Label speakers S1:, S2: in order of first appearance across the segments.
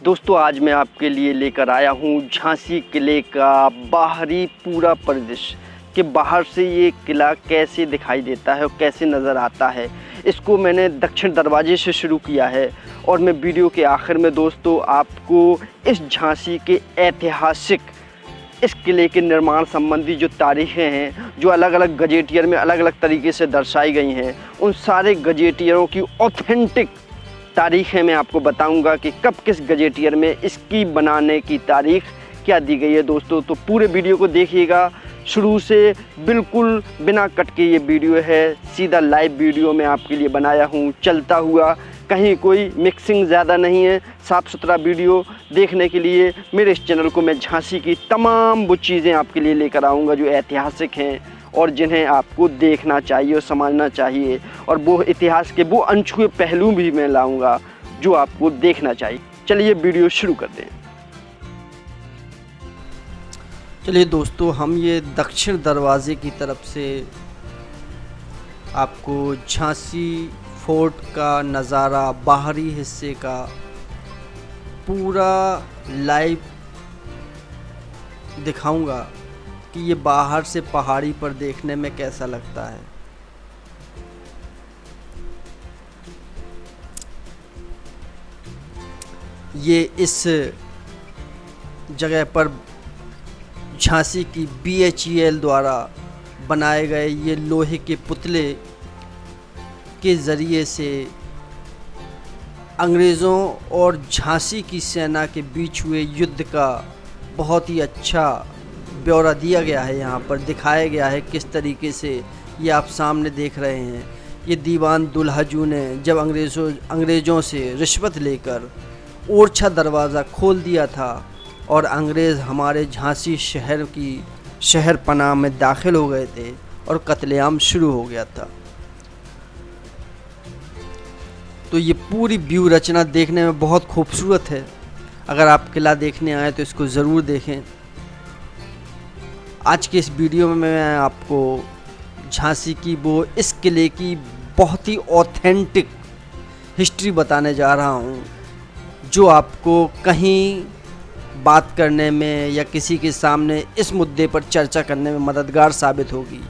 S1: दोस्तों आज मैं आपके लिए लेकर आया हूँ झांसी किले का बाहरी पूरा परिदृश्य कि बाहर से ये किला कैसे दिखाई देता है और कैसे नज़र आता है। इसको मैंने दक्षिण दरवाजे से शुरू किया है और मैं वीडियो के आखिर में दोस्तों आपको इस झांसी के ऐतिहासिक इस किले के निर्माण संबंधी जो तारीखें हैं, जो अलग अलग गजेटियर में अलग अलग तरीके से दर्शाई गई हैं, उन सारे गजेटियरों की ऑथेंटिक तारीखें मैं आपको बताऊंगा कि कब किस गजेटियर में इसकी बनाने की तारीख क्या दी गई है। दोस्तों तो पूरे वीडियो को देखिएगा शुरू से, बिल्कुल बिना कट के ये वीडियो है, सीधा लाइव वीडियो मैं आपके लिए बनाया हूँ चलता हुआ, कहीं कोई मिक्सिंग ज़्यादा नहीं है। साफ़ सुथरा वीडियो देखने के लिए मेरे इस चैनल को मैं झांसी की तमाम वो चीज़ें आपके लिए लेकर आऊँगा जो ऐतिहासिक हैं और जिन्हें आपको देखना चाहिए और समझना चाहिए, और वो इतिहास के वो अनछुए पहलू भी मैं लाऊंगा जो आपको देखना चाहिए। चलिए वीडियो शुरू करते हैं। चलिए दोस्तों, हम ये दक्षिण दरवाजे की तरफ से आपको झांसी फोर्ट का नज़ारा, बाहरी हिस्से का पूरा लाइव दिखाऊंगा कि ये बाहर से पहाड़ी पर देखने में कैसा लगता है। ये इस जगह पर झांसी की BHEL द्वारा बनाए गए ये लोहे के पुतले के ज़रिए से अंग्रेज़ों और झांसी की सेना के बीच हुए युद्ध का बहुत ही अच्छा ब्यौरा दिया गया है। यहाँ पर दिखाया गया है किस तरीके से ये आप सामने देख रहे हैं। ये दीवान दुल्हाजू ने जब अंग्रेज़ों से रिश्वत लेकर ओरछा दरवाज़ा खोल दिया था और अंग्रेज़ हमारे झांसी शहर पनाह में दाखिल हो गए थे और कत्लेआम शुरू हो गया था। तो ये पूरी व्यू रचना देखने में बहुत खूबसूरत है। अगर आप किला देखने आए तो इसको ज़रूर देखें। आज के इस वीडियो में मैं आपको झांसी की वो इस किले की बहुत ही ऑथेंटिक हिस्ट्री बताने जा रहा हूँ जो आपको कहीं बात करने में या किसी के सामने इस मुद्दे पर चर्चा करने में मददगार साबित होगी,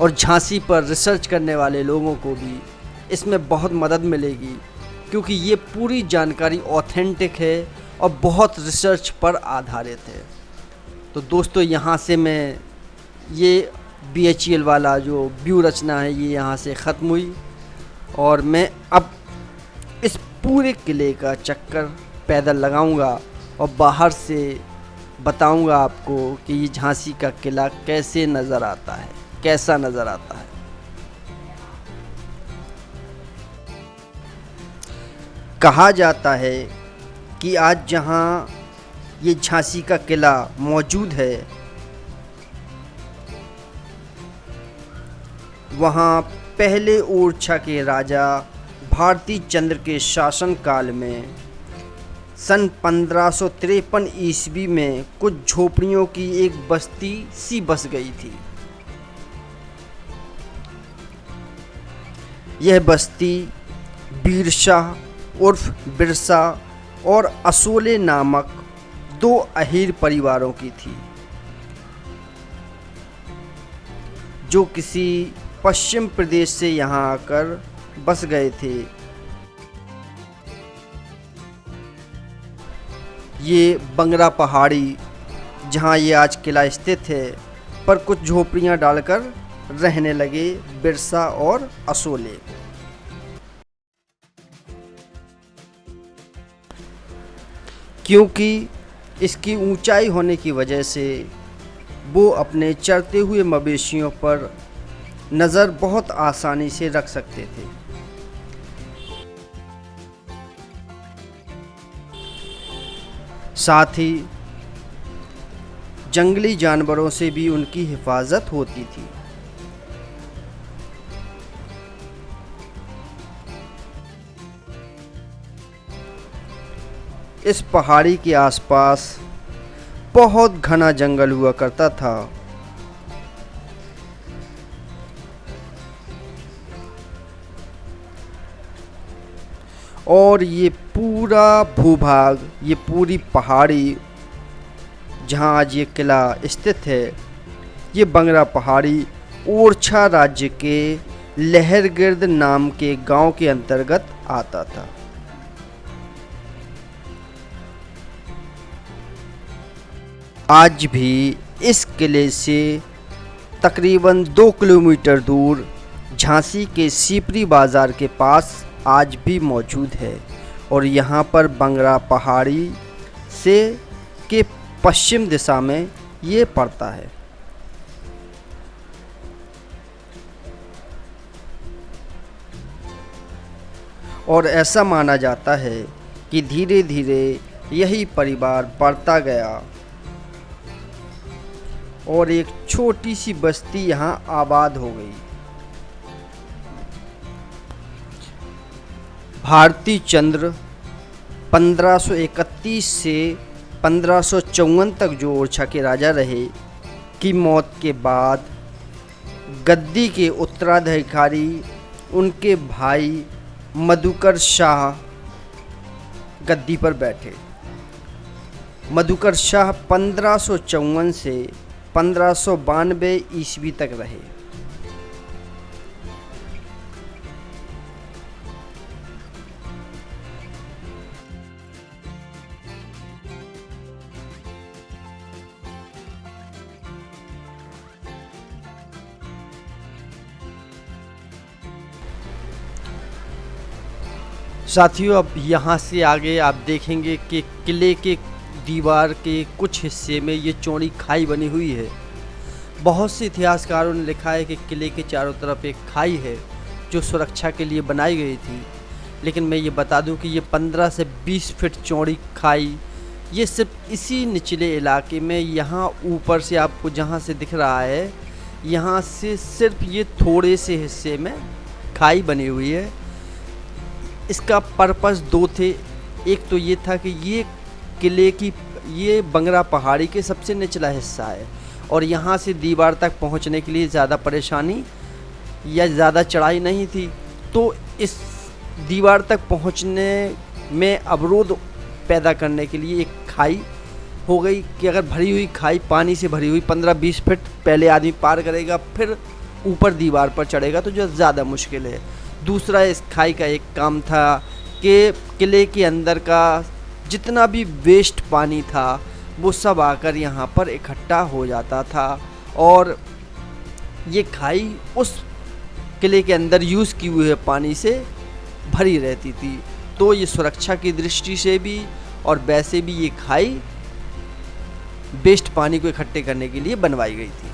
S1: और झांसी पर रिसर्च करने वाले लोगों को भी इसमें बहुत मदद मिलेगी क्योंकि ये पूरी जानकारी ऑथेंटिक है और बहुत रिसर्च पर आधारित है। तो दोस्तों यहाँ से मैं ये BHEL वाला जो व्यू रचना है ये यहाँ से ख़त्म हुई और मैं अब इस पूरे किले का चक्कर पैदल लगाऊंगा और बाहर से बताऊंगा आपको कि ये झांसी का किला कैसे नज़र आता है, कैसा नज़र आता है। कहा जाता है कि आज जहाँ ये झांसी का किला मौजूद है वहाँ पहले ओरछा के राजा भारती चंद्र के शासनकाल में सन 1553 ईस्वी में कुछ झोपड़ियों की एक बस्ती सी बस गई थी। यह बस्ती बीरशाह उर्फ बिरसा और असोले नामक दो अहीर परिवारों की थी जो किसी पश्चिम प्रदेश से यहाँ आकर बस गए थे। ये बंगरा पहाड़ी जहाँ ये आज किला स्थित है पर कुछ झोपड़ियाँ डालकर रहने लगे बिरसा और असोले। क्योंकि इसकी ऊंचाई होने की वजह से वो अपने चरते हुए मवेशियों पर नज़र बहुत आसानी से रख सकते थे। साथ ही जंगली जानवरों से भी उनकी हिफाजत होती थी। इस पहाड़ी के आसपास बहुत घना जंगल हुआ करता था। और ये पूरा पूरा भूभाग, ये पूरी पहाड़ी जहाँ आज ये किला स्थित है, ये बंगरा पहाड़ी ओरछा राज्य के लहरगिर्द नाम के गांव के अंतर्गत आता था। आज भी इस किले से तकरीबन 2 किलोमीटर दूर झांसी के सीपरी बाज़ार के पास आज भी मौजूद है और यहाँ पर बंगरा पहाड़ी से के पश्चिम दिशा में ये पड़ता है। और ऐसा माना जाता है कि धीरे धीरे यही परिवार बढ़ता गया और एक छोटी सी बस्ती यहाँ आबाद हो गई। भारती चंद्र 1531 से 1554 तक जो ओरछा के राजा रहे की मौत के बाद गद्दी के उत्तराधिकारी उनके भाई मधुकर शाह गद्दी पर बैठे। मधुकर शाह 1554 से 1592 ईस्वी तक रहे। साथियों, अब यहाँ से आगे आप देखेंगे कि किले के दीवार के कुछ हिस्से में ये चौड़ी खाई बनी हुई है। बहुत से इतिहासकारों ने लिखा है कि किले के चारों तरफ एक खाई है जो सुरक्षा के लिए बनाई गई थी, लेकिन मैं ये बता दूं कि ये 15 से 20 फीट चौड़ी खाई ये सिर्फ इसी निचले इलाके में, यहाँ ऊपर से आपको जहाँ से दिख रहा है, यहाँ से सिर्फ ये थोड़े से हिस्से में खाई बनी हुई है। इसका पर्पस 2 थे। एक तो ये था कि ये किले की ये बंगरा पहाड़ी के सबसे निचला हिस्सा है और यहाँ से दीवार तक पहुँचने के लिए ज़्यादा परेशानी या ज़्यादा चढ़ाई नहीं थी, तो इस दीवार तक पहुँचने में अवरोध पैदा करने के लिए एक खाई हो गई कि अगर भरी हुई खाई पानी से भरी हुई 15-20 फीट पहले आदमी पार करेगा, फिर ऊपर दीवार पर चढ़ेगा तो जो ज़्यादा मुश्किल है। दूसरा, इस खाई का एक काम था कि किले के अंदर का जितना भी वेस्ट पानी था वो सब आकर यहाँ पर इकट्ठा हो जाता था और ये खाई उस किले के अंदर यूज़ किए हुए पानी से भरी रहती थी। तो ये सुरक्षा की दृष्टि से भी और वैसे भी ये खाई वेस्ट पानी को इकट्ठे करने के लिए बनवाई गई थी।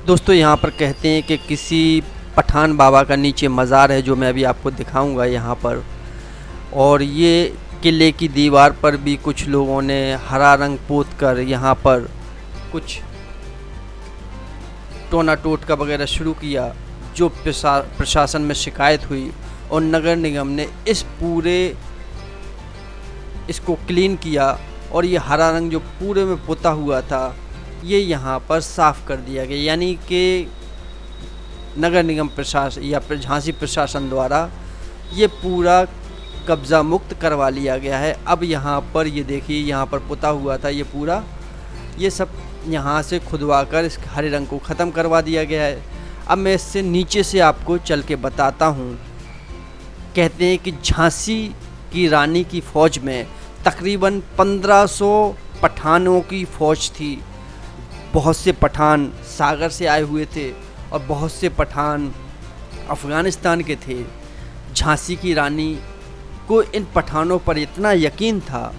S1: दोस्तों, यहाँ पर कहते हैं कि किसी पठान बाबा का नीचे मज़ार है जो मैं अभी आपको दिखाऊंगा यहाँ पर, और ये किले की दीवार पर भी कुछ लोगों ने हरा रंग पोत कर यहाँ पर कुछ टोना टोटका वगैरह शुरू किया, जो प्रशासन में शिकायत हुई और नगर निगम ने इस पूरे इसको क्लीन किया और ये हरा रंग जो पूरे में पोता हुआ था ये यहाँ पर साफ़ कर दिया गया। यानी कि नगर निगम प्रशासन या झांसी प्रशासन द्वारा ये पूरा
S2: कब्ज़ा मुक्त करवा लिया गया है। अब यहाँ पर ये देखिए, यहाँ पर पुता हुआ था ये पूरा, ये सब यहाँ से खुदवा कर इस हरे रंग को ख़त्म करवा दिया गया है। अब मैं इससे नीचे से आपको चल के बताता हूँ। कहते हैं कि झांसी की रानी की फ़ौज में तकरीबन 1500 पठानों की फ़ौज थी। बहुत से पठान सागर से आए हुए थे और बहुत से पठान अफ़गानिस्तान के थे। झांसी की रानी को इन पठानों पर इतना यकीन था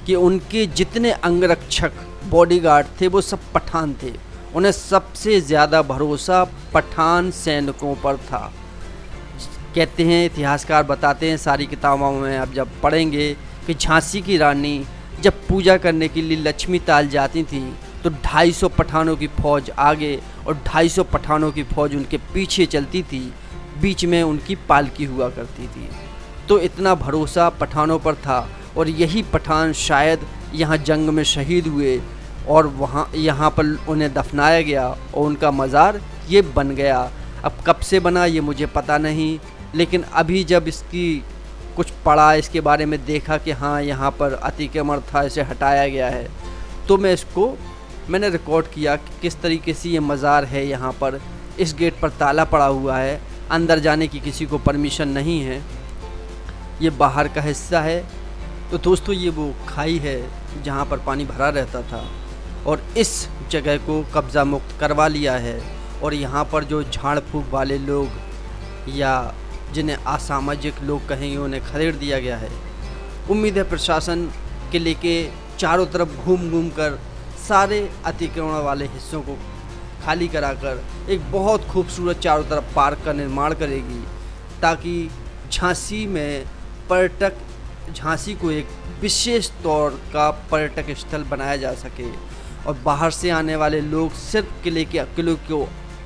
S2: कि उनके जितने अंगरक्षक बॉडीगार्ड थे वो सब पठान थे। उन्हें सबसे ज़्यादा भरोसा पठान सैनिकों पर था। कहते हैं, इतिहासकार बताते हैं सारी किताबों में आप जब पढ़ेंगे कि झांसी की रानी जब पूजा करने के लिए लक्ष्मी ताल जाती थी तो 250 पठानों की फ़ौज आगे और 250 पठानों की फ़ौज उनके पीछे चलती थी। बीच में उनकी पालकी हुआ करती थी। तो इतना भरोसा पठानों पर था और यही पठान शायद यहाँ जंग में शहीद हुए और यहाँ पर उन्हें दफनाया गया और उनका मज़ार ये बन गया। अब कब से बना ये मुझे पता नहीं, लेकिन अभी जब इसकी कुछ पढ़ा, इसके बारे में देखा कि हाँ यहाँ पर अतिक्रमण था, इसे हटाया गया है, तो मैंने रिकॉर्ड किया कि किस तरीके से ये मज़ार है। यहाँ पर इस गेट पर ताला पड़ा हुआ है, अंदर जाने की किसी को परमिशन नहीं है। ये बाहर का हिस्सा है। तो दोस्तों ये वो खाई है जहाँ पर पानी भरा रहता था और इस जगह को कब्ज़ा मुक्त करवा लिया है। और यहाँ पर जो झाड़ फूक वाले लोग या जिन्हें असामाजिक लोग कहेंगे उन्हें खदेड़ दिया गया है। उम्मीद है प्रशासन किले के चारों तरफ घूम घूम कर सारे अतिक्रमण वाले हिस्सों को खाली कराकर एक बहुत खूबसूरत चारों तरफ पार्क का निर्माण करेगी, ताकि झांसी को एक विशेष तौर का पर्यटक स्थल बनाया जा सके और बाहर से आने वाले लोग सिर्फ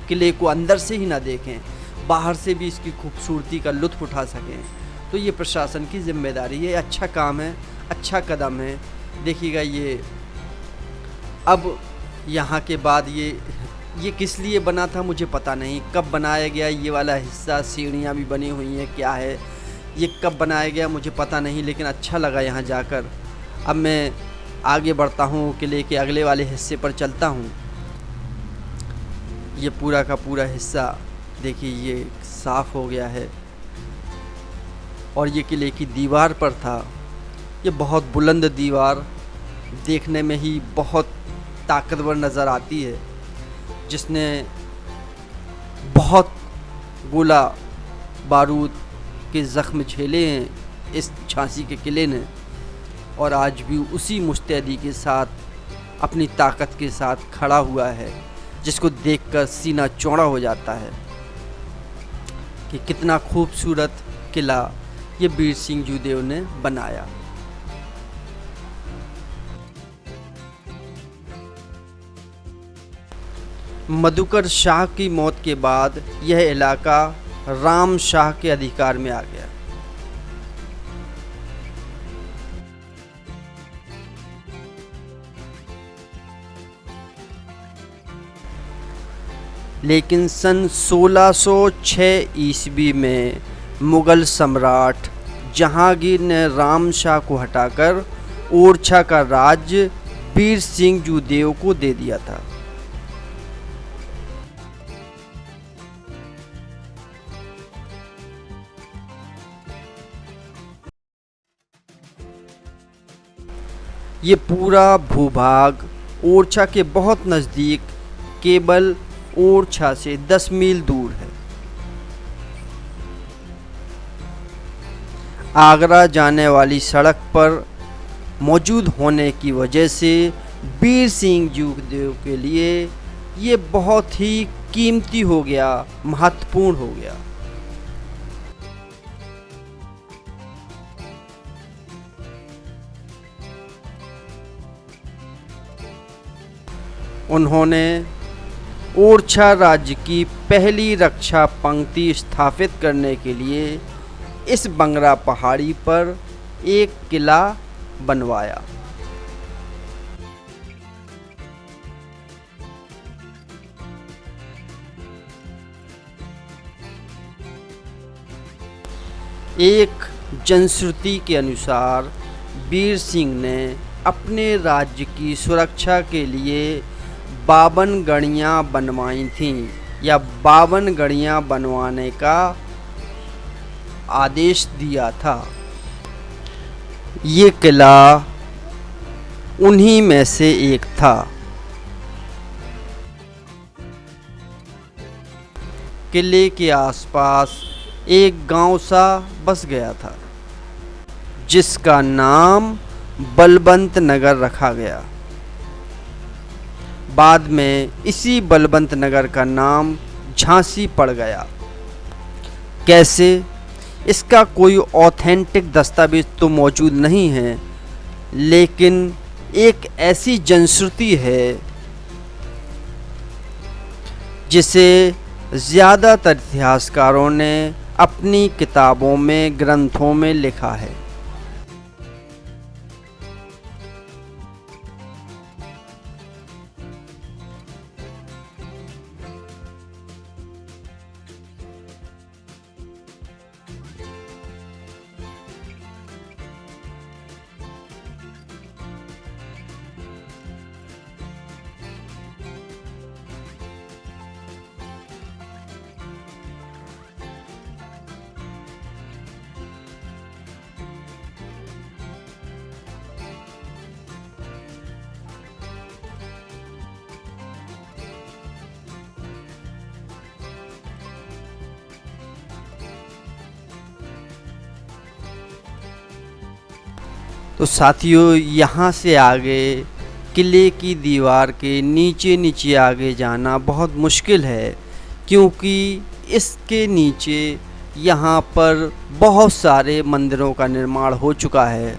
S2: किले को अंदर से ही ना देखें, बाहर से भी इसकी खूबसूरती का लुत्फ़ उठा सकें। तो ये प्रशासन की जिम्मेदारी है। अच्छा काम है, अच्छा कदम है। देखिएगा ये अब यहाँ के बाद ये किस लिए बना था मुझे पता नहीं, कब बनाया गया ये वाला हिस्सा, सीढ़ियाँ भी बनी हुई हैं, क्या है ये कब बनाया गया मुझे पता नहीं, लेकिन अच्छा लगा यहाँ जाकर। अब मैं आगे बढ़ता हूँ, किले के अगले वाले हिस्से पर चलता हूँ। ये पूरा का पूरा हिस्सा देखिए ये साफ़ हो गया है और ये किले की दीवार पर था। ये बहुत बुलंद दीवार देखने में ही बहुत ताकतवर नज़र आती है, जिसने बहुत गोला बारूद के ज़ख्म झेले हैं इस झांसी के किले ने, और आज भी उसी मुस्तैदी के साथ अपनी ताकत के साथ खड़ा हुआ है, जिसको देखकर सीना चौड़ा हो जाता है कि कितना खूबसूरत किला ये बीर सिंह जूदेव ने बनाया। मधुकर शाह की मौत के बाद यह इलाका राम शाह के अधिकार में आ गया। लेकिन सन 1606 ईस्वी में मुग़ल सम्राट जहांगीर ने राम शाह को हटाकर ओरछा का राज्य बीर सिंह जूदेव को दे दिया था। ये पूरा भूभाग ओरछा के बहुत नज़दीक केवल ओरछा से 10 मील दूर है। आगरा जाने वाली सड़क पर मौजूद होने की वजह से बीर सिंह जूदेव के लिए ये बहुत ही कीमती हो गया, महत्वपूर्ण हो गया। उन्होंने ओरछा राज्य की पहली रक्षा पंक्ति स्थापित करने के लिए इस बंगरा पहाड़ी पर एक किला बनवाया। एक जनश्रुति के अनुसार वीर सिंह ने अपने राज्य की सुरक्षा के लिए 52 गढ़ियाँ बनवाई थीं या 52 गढ़ियाँ बनवाने का आदेश दिया था। ये किला उन्हीं में से एक था। किले के आसपास एक गांव सा बस गया था जिसका नाम बलवंत नगर रखा गया। बाद में इसी बलवंत नगर का नाम झांसी पड़ गया। कैसे? इसका कोई ऑथेंटिक दस्तावेज तो मौजूद नहीं है, लेकिन एक ऐसी जनश्रुति है जिसे ज़्यादातर इतिहासकारों ने अपनी किताबों में, ग्रंथों में लिखा है। तो साथियों, यहाँ से आगे किले की दीवार के नीचे नीचे आगे जाना बहुत मुश्किल है, क्योंकि इसके नीचे यहाँ पर बहुत सारे मंदिरों का निर्माण हो चुका है।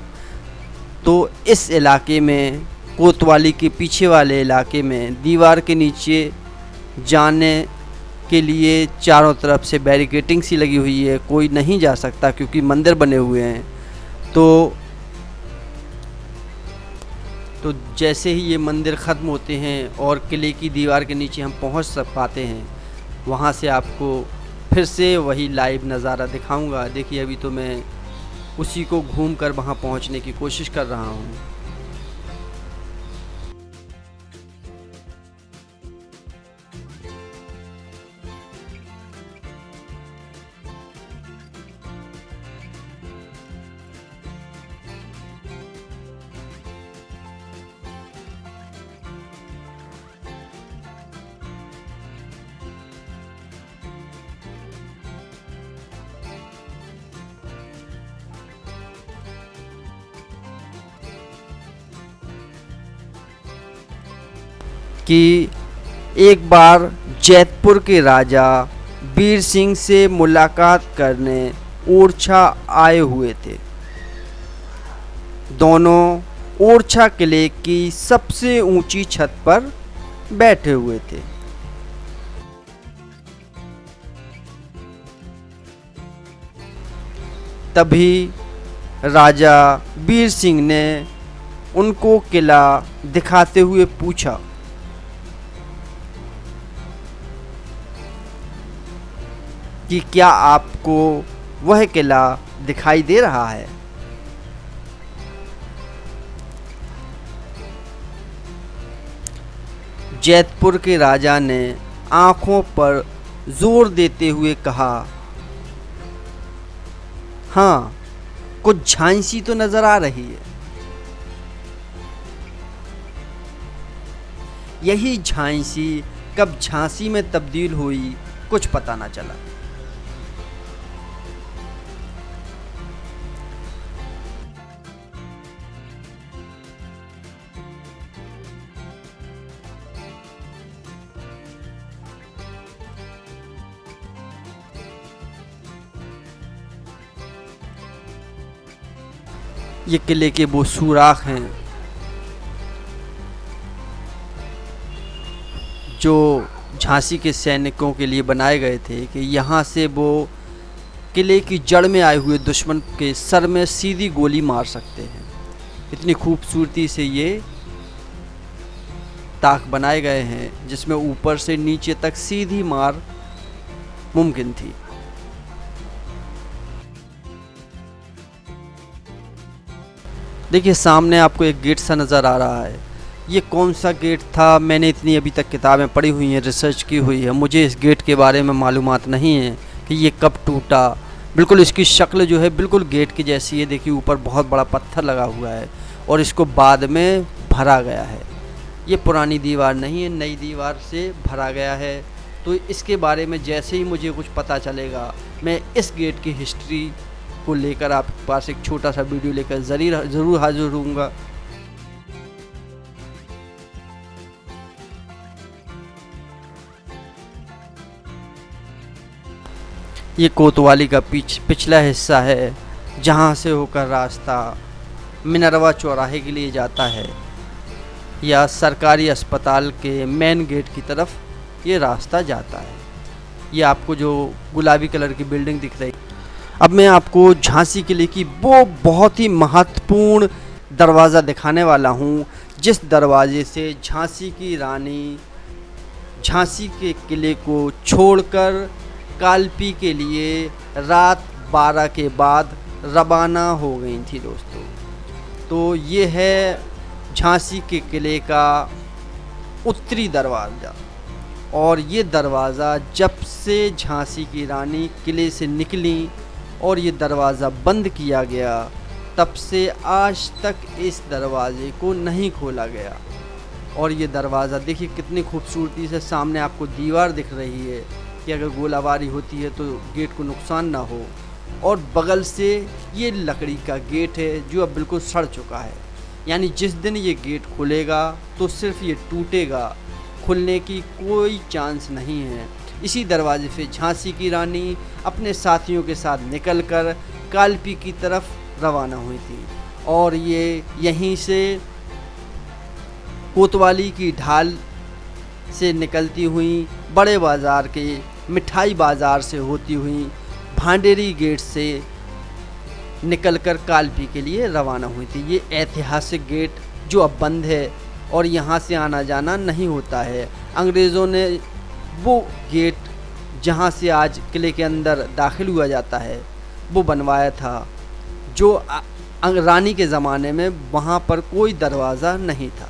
S2: तो इस इलाके में, कोतवाली के पीछे वाले इलाके में, दीवार के नीचे जाने के लिए चारों तरफ से बैरिकेडिंग सी लगी हुई है। कोई नहीं जा सकता क्योंकि मंदिर बने हुए हैं। तो जैसे ही ये मंदिर ख़त्म होते हैं और किले की दीवार के नीचे हम पहुंच पाते हैं, वहां से आपको फिर से वही लाइव नज़ारा दिखाऊंगा। देखिए, अभी तो मैं उसी को घूम कर वहाँ पहुँचने की कोशिश कर रहा हूँ। कि एक बार जैतपुर के राजा वीर सिंह से मुलाकात करने ओरछा आए हुए थे। दोनों ओरछा किले की सबसे ऊंची छत पर बैठे हुए थे। तभी राजा वीर सिंह ने उनको किला दिखाते हुए पूछा, कि क्या आपको वह किला दिखाई दे रहा है? जैतपुर के राजा ने आंखों पर जोर देते हुए कहा, हाँ, कुछ झांसी तो नजर आ रही है। यही झांसी कब झांसी में तब्दील हुई, कुछ पता ना चला। ये किले के वो सुराख हैं जो झांसी के सैनिकों के लिए बनाए गए थे, कि यहाँ से वो किले की जड़ में आए हुए दुश्मन के सर में सीधी गोली मार सकते हैं। इतनी खूबसूरती से ये ताक बनाए गए हैं जिसमें ऊपर से नीचे तक सीधी मार मुमकिन थी। देखिए सामने आपको एक गेट सा नज़र आ रहा है। ये कौन सा गेट था, मैंने इतनी अभी तक किताबें पढ़ी हुई हैं, रिसर्च की हुई है, मुझे इस गेट के बारे में मालूमात नहीं है कि ये कब टूटा। बिल्कुल इसकी शक्ल जो है बिल्कुल गेट की जैसी है। देखिए ऊपर बहुत बड़ा पत्थर लगा हुआ है और इसको बाद में भरा गया है। ये पुरानी दीवार नहीं है, नई दीवार से भरा गया है। तो इसके बारे में जैसे ही मुझे कुछ पता चलेगा, मैं इस गेट की हिस्ट्री को लेकर आपके पास एक छोटा सा वीडियो लेकर ज़रूर हाजिर होऊंगा। ये कोतवाली का पिछला हिस्सा है, जहाँ से होकर रास्ता मिनरवा चौराहे के लिए जाता है या सरकारी अस्पताल के मेन गेट की तरफ ये रास्ता जाता है। ये आपको जो गुलाबी कलर की बिल्डिंग दिख रही है। अब मैं आपको झांसी किले की वो बहुत ही महत्वपूर्ण दरवाज़ा दिखाने वाला हूँ, जिस दरवाजे से झांसी की रानी झांसी के किले को छोड़कर कालपी के लिए रात 12 के बाद रवाना हो गई थी दोस्तों। तो ये है झांसी के किले का उत्तरी दरवाज़ा, और ये दरवाज़ा जब से झांसी की रानी किले से निकली और ये दरवाज़ा बंद किया गया, तब से आज तक इस दरवाज़े को नहीं खोला गया। और ये दरवाज़ा देखिए कितनी खूबसूरती से, सामने आपको दीवार दिख रही है कि अगर गोलाबारी होती है तो गेट को नुकसान ना हो। और बगल से ये लकड़ी का गेट है जो अब बिल्कुल सड़ चुका है, यानी जिस दिन ये गेट खुलेगा तो सिर्फ ये टूटेगा, खुलने की कोई चांस नहीं है। इसी दरवाजे से झांसी की रानी अपने साथियों के साथ निकलकर कालपी की तरफ रवाना हुई थी, और ये यहीं से कोतवाली की ढाल से निकलती हुई बड़े बाज़ार के मिठाई बाज़ार से होती हुई भांडेरी गेट से निकलकर कालपी के लिए रवाना हुई थी। ये ऐतिहासिक गेट जो अब बंद है और यहाँ से आना जाना नहीं होता है। अंग्रेज़ों ने वो गेट जहाँ से आज किले के अंदर दाखिल हुआ जाता है वो बनवाया था, जो रानी के ज़माने में वहाँ पर कोई दरवाज़ा नहीं था।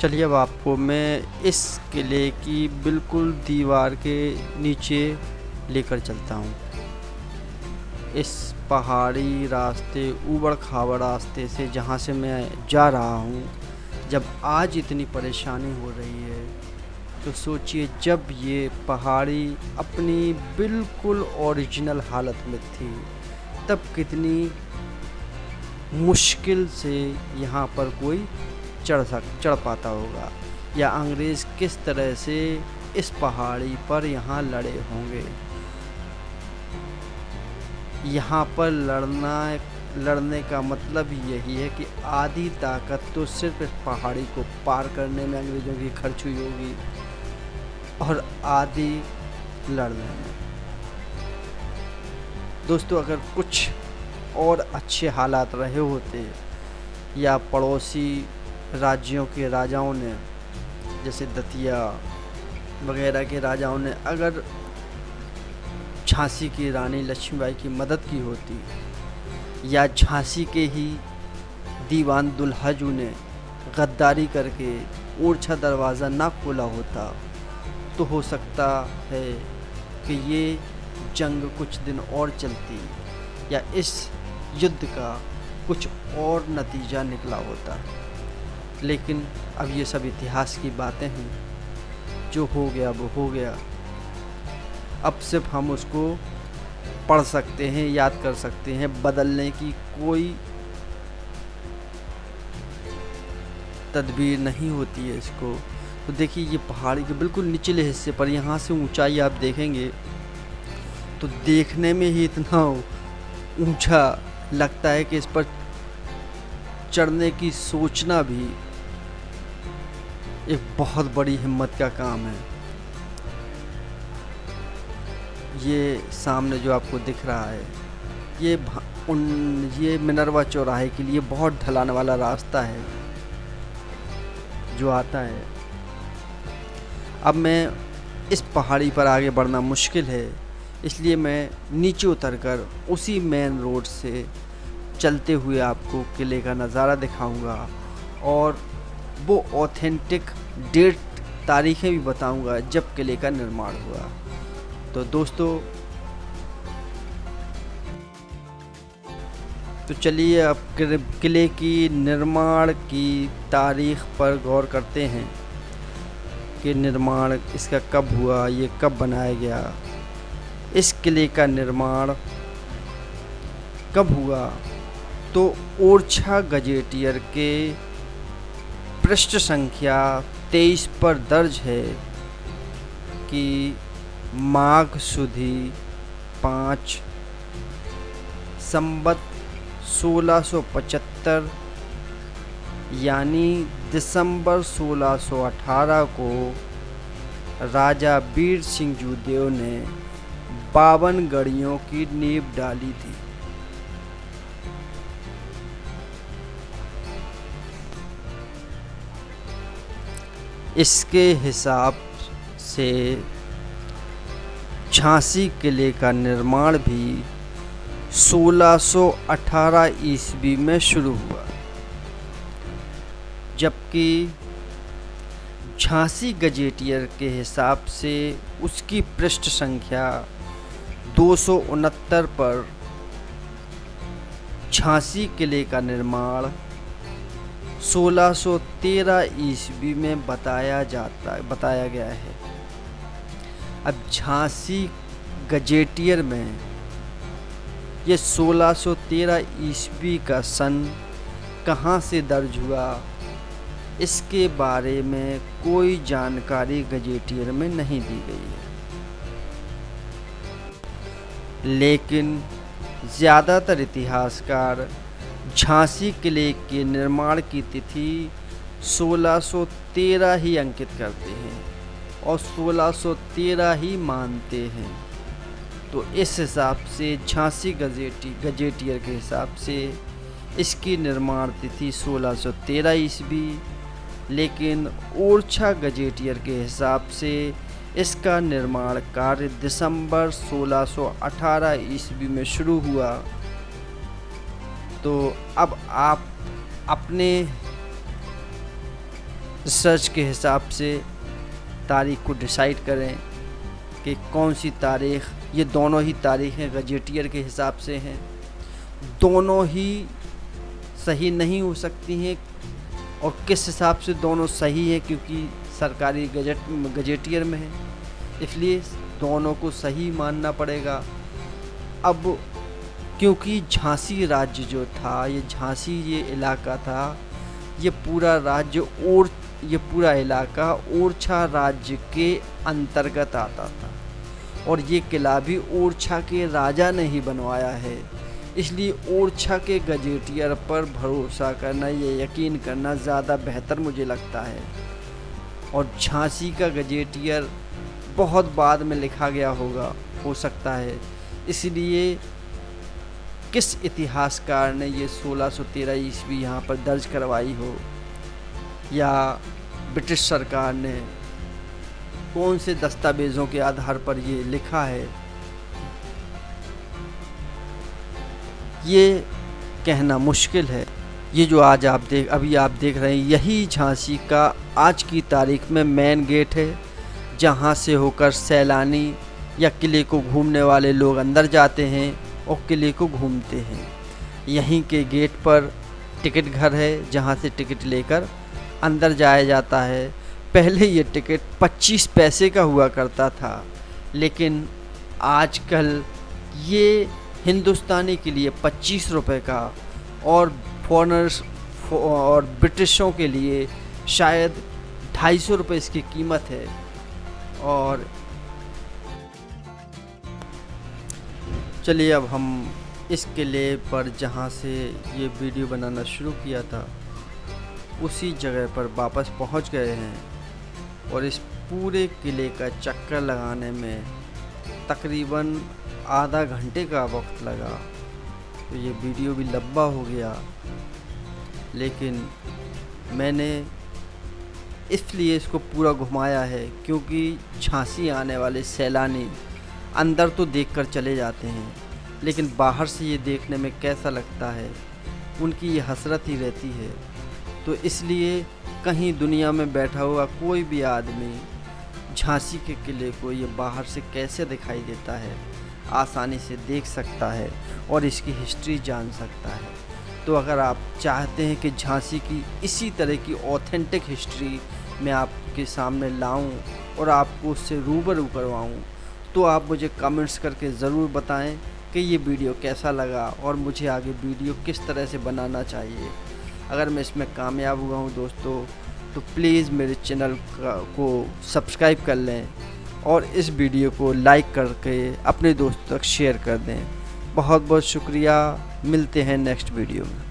S2: चलिए अब आपको मैं इस किले की बिल्कुल दीवार के नीचे लेकर चलता हूँ। इस पहाड़ी रास्ते, ऊबड़ खाबड़ रास्ते से जहाँ से मैं जा रहा हूँ, जब आज इतनी परेशानी हो रही है तो सोचिए जब ये पहाड़ी अपनी बिल्कुल ओरिजिनल हालत में थी तब कितनी मुश्किल से यहाँ पर कोई चढ़ पाता होगा, या अंग्रेज़ किस तरह से इस पहाड़ी पर यहाँ लड़े होंगे। यहाँ पर लड़ना लड़ने का मतलब ही यही है कि आधी ताकत तो सिर्फ इस पहाड़ी को पार करने में अंग्रेज़ों की खर्च हुई होगी और आधी लड़ने में। दोस्तों, अगर कुछ और अच्छे हालात रहे होते या पड़ोसी राज्यों के राजाओं ने, जैसे दतिया वगैरह के राजाओं ने अगर झांसी की रानी लक्ष्मीबाई की मदद की होती, या झांसी के ही दीवान दुल्हाजू ने गद्दारी करके ओरछा दरवाज़ा ना खोला होता, तो हो सकता है कि ये जंग कुछ दिन और चलती या इस युद्ध का कुछ और नतीजा निकला होता। लेकिन अब ये सब इतिहास की बातें हैं, जो हो गया वो हो गया। अब सिर्फ हम उसको पढ़ सकते हैं, याद कर सकते हैं, बदलने की कोई तदबीर नहीं होती है इसको। तो देखिए, ये पहाड़ी के बिल्कुल निचले हिस्से पर, यहाँ से ऊंचाई आप देखेंगे तो देखने में ही इतना ऊंचा लगता है कि इस पर चढ़ने की सोचना भी एक बहुत बड़ी हिम्मत का काम है। ये सामने जो आपको दिख रहा है, ये मिनरवा चौराहे के लिए बहुत ढलान वाला रास्ता है जो आता है। अब मैं इस पहाड़ी पर आगे बढ़ना मुश्किल है, इसलिए मैं नीचे उतरकर उसी मेन रोड से चलते हुए आपको किले का नज़ारा दिखाऊंगा और वो ऑथेंटिक डेट तारीखें भी बताऊंगा जब किले का निर्माण हुआ। तो दोस्तों, तो चलिए अब किले की निर्माण की तारीख पर गौर करते हैं कि निर्माण इसका कब हुआ, ये कब बनाया गया। इस किले का निर्माण कब हुआ, तो ओरछा गजेटियर के पृष्ठ संख्या 23 पर दर्ज है कि माघ सुधी 5 संवत 1675 यानी दिसंबर 1618 को राजा वीर सिंह जूदेव ने 52 गड़ियों की नींव डाली थी। इसके हिसाब से झांसी किले का निर्माण भी 1618 ईस्वी में शुरू हुआ, जबकि झांसी गजेटियर के हिसाब से उसकी पृष्ठ संख्या 269 पर झांसी किले का निर्माण 1613 ईस्वी में बताया गया है। अब झांसी गजेटियर में ये 1613 ईस्वी का सन कहाँ से दर्ज हुआ, इसके बारे में कोई जानकारी गजेटियर में नहीं दी गई है। लेकिन ज़्यादातर इतिहासकार झांसी किले के निर्माण की तिथि 1613 ही अंकित करते हैं और 1613 ही मानते हैं। तो इस हिसाब से झांसी गजेटियर के हिसाब से इसकी निर्माण तिथि 1613 ईस्वी, लेकिन ओरछा गजेटियर के हिसाब से इसका निर्माण कार्य दिसंबर 1618 ईस्वी में शुरू हुआ। तो अब आप अपने रिसर्च के हिसाब से तारीख को डिसाइड करें कि कौन सी तारीख, ये दोनों ही तारीखें गजेटियर के हिसाब से हैं, दोनों ही सही नहीं हो सकती हैं। और किस हिसाब से दोनों सही है, क्योंकि सरकारी गजेटियर में है, इसलिए दोनों को सही मानना पड़ेगा। अब क्योंकि झांसी राज्य जो था, ये झांसी ये इलाका था, ये पूरा राज्य और ये पूरा इलाका ओरछा राज्य के अंतर्गत आता था और ये किला भी ओरछा के राजा ने ही बनवाया है। इसलिए ओरछा के गजेटियर पर भरोसा करना, ये यकीन करना ज़्यादा बेहतर मुझे लगता है। और झांसी का गजेटियर बहुत बाद में लिखा गया होगा, हो सकता है, इसलिए किस इतिहासकार ने ये 1613 ईस्वी यहाँ पर दर्ज करवाई हो, या ब्रिटिश सरकार ने कौन से दस्तावेज़ों के आधार पर ये लिखा है, ये कहना मुश्किल है। ये जो आज अभी आप देख रहे हैं, यही झांसी का आज की तारीख में मेन गेट है, जहाँ से होकर सैलानी या किले को घूमने वाले लोग अंदर जाते हैं और किले को घूमते हैं। यहीं के गेट पर टिकट घर है, जहाँ से टिकट लेकर अंदर जाया जाता है। पहले ये टिकट 25 पैसे का हुआ करता था, लेकिन आजकल ये हिंदुस्तानी के लिए 25 रुपये का और फॉरेनर्स और ब्रिटिशों के लिए शायद 250 रुपये इसकी कीमत है। और चलिए अब हम इस किले पर जहाँ से ये वीडियो बनाना शुरू किया था उसी जगह पर वापस पहुँच गए हैं, और इस पूरे किले का चक्कर लगाने में तकरीबन आधा घंटे का वक्त लगा। तो ये वीडियो भी लंबा हो गया, लेकिन मैंने इसलिए इसको पूरा घुमाया है क्योंकि झांसी आने वाले सैलानी अंदर तो देखकर चले जाते हैं, लेकिन बाहर से ये देखने में कैसा लगता है, उनकी ये हसरत ही रहती है। तो इसलिए कहीं दुनिया में बैठा हुआ कोई भी आदमी झांसी के किले को ये बाहर से कैसे दिखाई देता है आसानी से देख सकता है और इसकी हिस्ट्री जान सकता है। तो अगर आप चाहते हैं कि झांसी की इसी तरह की ऑथेंटिक हिस्ट्री मैं आपके सामने लाऊं और आपको उससे रूबरू करवाऊं, तो आप मुझे कमेंट्स करके ज़रूर बताएं कि ये वीडियो कैसा लगा और मुझे आगे वीडियो किस तरह से बनाना चाहिए। अगर मैं इसमें कामयाब हुआ हूँ दोस्तों, तो प्लीज़ मेरे चैनल को सब्सक्राइब कर लें और इस वीडियो को लाइक करके अपने दोस्तों तक शेयर कर दें। बहुत बहुत शुक्रिया, मिलते हैं नेक्स्ट वीडियो में।